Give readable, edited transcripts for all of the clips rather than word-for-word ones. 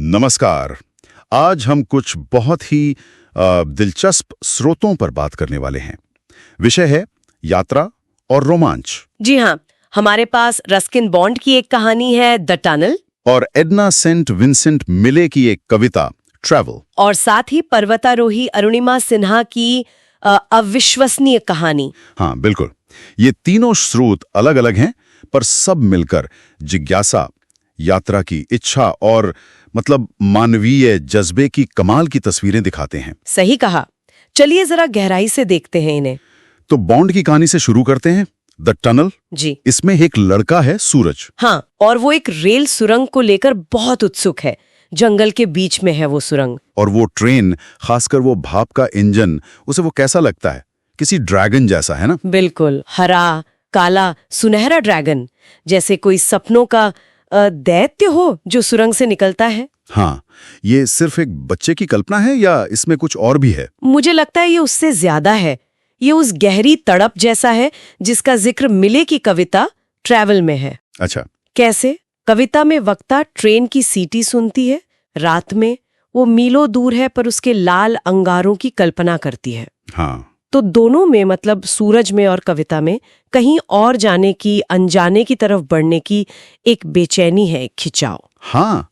नमस्कार। आज हम कुछ बहुत ही दिलचस्प स्रोतों पर बात करने वाले हैं। विषय है यात्रा और रोमांच। जी हाँ, हमारे पास रस्किन बॉन्ड की एक कहानी है द टनल, और एडना सेंट विंसेंट मिले की एक कविता ट्रैवल, और साथ ही पर्वतारोही अरुणिमा सिन्हा की अविश्वसनीय कहानी। हाँ बिल्कुल। ये तीनों स्रोत अलग अलग हैं, पर सब मिलकर जिज्ञासा, यात्रा की इच्छा और मानवीय जज्बे की कमाल की तस्वीरें दिखाते हैं। सही कहा। चलिए जरा गहराई से देखते हैं इन्हें। तो बॉन्ड की कहानी से शुरू करते हैं। The tunnel. जी इसमें एक लड़का है सूरज। हाँ, और वो एक रेल सुरंग को लेकर बहुत उत्सुक है। जंगल के बीच में है वो सुरंग। और वो ट्रेन, खासकर वो भाप का इंजन, उसे वो कैसा लगता है? किसी ड्रैगन जैसा, है ना? बिल्कुल, हरा, काला, सुनहरा ड्रैगन, जैसे कोई सपनों का दैत्य हो जो सुरंग से निकलता है। हाँ, ये सिर्फ एक बच्चे की कल्पना है या इसमें कुछ और भी है? मुझे लगता है ये उससे ज्यादा है। ये उस गहरी तड़प जैसा है जिसका जिक्र मिले की कविता ट्रैवल में है। अच्छा, कैसे? कविता में वक्ता ट्रेन की सीटी सुनती है रात में। वो मीलों दूर है पर उसके लाल अंगारों की कल्पना करती है। हाँ, तो दोनों में, सूरज में और कविता में, कहीं और जाने की, अनजाने की तरफ बढ़ने की एक बेचैनी है, एक खिंचाव। हाँ,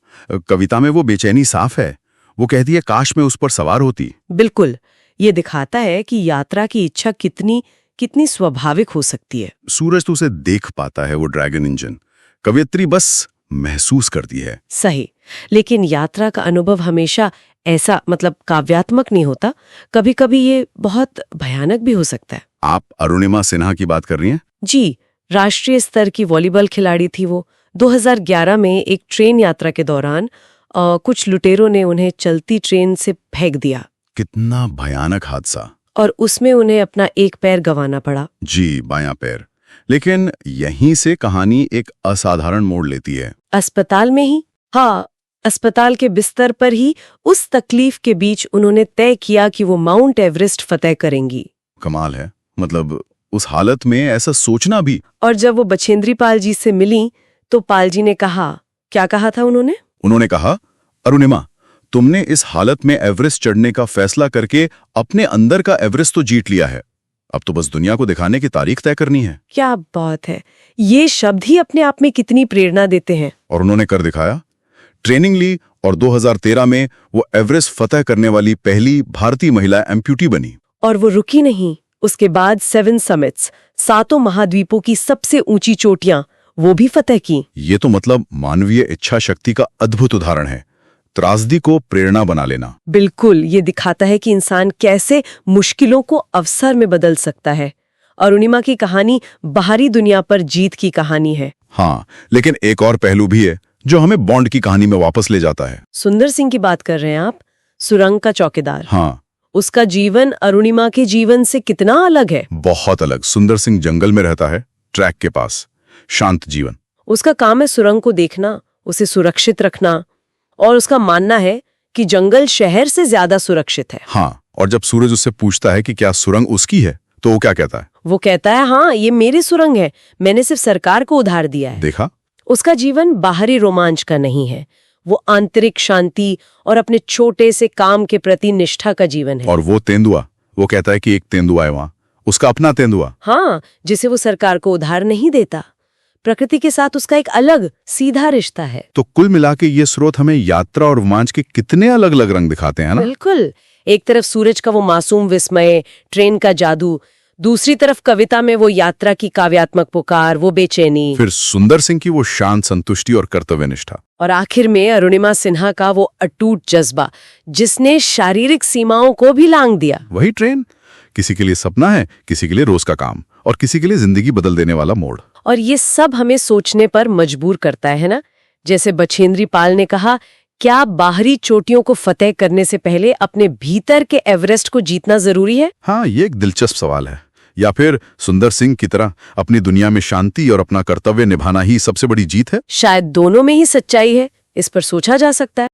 कविता में वो बेचैनी साफ है। वो कहती है काश मैं उस पर सवार होती। बिल्कुल, ये दिखाता है कि यात्रा की इच्छा कितनी स्वाभाविक हो सकती है। सूरज तो उसे देख पाता है, वो ड्रैगन इंजन। कवियत्री बस महसूस करती है। सही, लेकिन यात्रा का अनुभव हमेशा ऐसा काव्यात्मक नहीं होता। कभी कभी ये बहुत भयानक भी हो सकता है। आप अरुणिमा सिन्हा की बात कर रही हैं? जी, राष्ट्रीय स्तर की वॉलीबॉल खिलाड़ी थी वो। 2011 में एक ट्रेन यात्रा के दौरान कुछ लुटेरों ने उन्हें चलती ट्रेन से फेंक दिया। कितना भयानक हादसा। और उसमें उन्हें अपना एक पैर गंवाना पड़ा। जी, बायां पैर। लेकिन यहीं से कहानी एक असाधारण मोड़ लेती है। अस्पताल में ही? हाँ, अस्पताल के बिस्तर पर ही उस तकलीफ के बीच उन्होंने तय किया कि वो माउंट एवरेस्ट फतेह करेंगी। कमाल है, उस हालत में ऐसा सोचना भी। और जब वो बछेंद्री पाल जी से मिली तो पाल जी ने कहा, क्या कहा था उन्होंने? उन्होंने कहा, अरुणिमा, तुमने इस हालत में एवरेस्ट चढ़ने का फैसला करके अपने अंदर का एवरेस्ट तो जीत लिया है। अब तो बस दुनिया को दिखाने की तारीख तय करनी है। क्या बात है! ये शब्द ही अपने आप में कितनी प्रेरणा देते हैं। और उन्होंने कर दिखाया। ट्रेनिंग ली और 2013 में वो एवरेस्ट फतेह करने वाली पहली भारतीय महिला एम्प्यूटी बनी। और वो रुकी नहीं। उसके बाद 7 समिट्स, 7 महाद्वीपों की सबसे ऊंची चोटियां, वो भी फतेह की। ये तो मानवीय इच्छा शक्ति का अद्भुत उदाहरण है। त्रासदी को प्रेरणा बना लेना। बिल्कुल, ये दिखाता है कि इंसान कैसे मुश्किलों को अवसर में बदल सकता है। अरुणिमा की कहानी बाहरी दुनिया पर जीत की कहानी है। हाँ, लेकिन एक और पहलू भी है जो हमें बॉन्ड की कहानी में वापस ले जाता है। सुंदर सिंह की बात कर रहे हैं आप? सुरंग का चौकीदार। हाँ, उसका जीवन अरुणिमा के जीवन से कितना अलग है। बहुत अलग। सुंदर सिंह जंगल में रहता है, ट्रैक के पास, शांत जीवन। उसका काम है सुरंग को देखना, उसे सुरक्षित रखना, और उसका मानना है कि जंगल शहर से ज्यादा सुरक्षित है। हाँ, और जब सूरज उससे पूछता है कि क्या सुरंग उसकी है, तो वो क्या कहता है? वो कहता है, हाँ, ये मेरी सुरंग है, मैंने सिर्फ सरकार को उधार दिया है। देखा? उसका जीवन बाहरी रोमांच का नहीं है, वो आंतरिक शांति और अपने छोटे से काम के प्रति निष्ठा का जीवन है। और वो तेंदुआ, वो कहता है कि एक तेंदुआ है वहां, उसका अपना तेंदुआ। हाँ, जिसे वो सरकार को उधार नहीं देता। प्रकृति के साथ उसका एक अलग सीधा रिश्ता है। तो कुल मिला के ये स्रोत हमें यात्रा और रोमांच के कितने अलग अलग रंग दिखाते हैं ना? बिल्कुल। एक तरफ सूरज का वो मासूम विस्मय, ट्रेन का जादू, दूसरी तरफ कविता में वो यात्रा की काव्यात्मक पुकार, वो बेचैनी, फिर सुंदर सिंह की वो शांत संतुष्टि और कर्तव्यनिष्ठा, और आखिर में अरुणिमा सिन्हा का वो अटूट जज्बा जिसने शारीरिक सीमाओं को भी लांघ दिया। वही ट्रेन, किसी के लिए सपना है, किसी के लिए रोज का काम, और किसी के लिए जिंदगी बदल देने वाला मोड़। और ये सब हमें सोचने पर मजबूर करता है ना? जैसे बछेंद्री पाल ने कहा, क्या बाहरी चोटियों को फतेह करने से पहले अपने भीतर के एवरेस्ट को जीतना जरूरी है? हाँ, ये एक दिलचस्प सवाल है। या फिर सुंदर सिंह की तरह अपनी दुनिया में शांति और अपना कर्तव्य निभाना ही सबसे बड़ी जीत है? शायद दोनों में ही सच्चाई है। इस पर सोचा जा सकता है।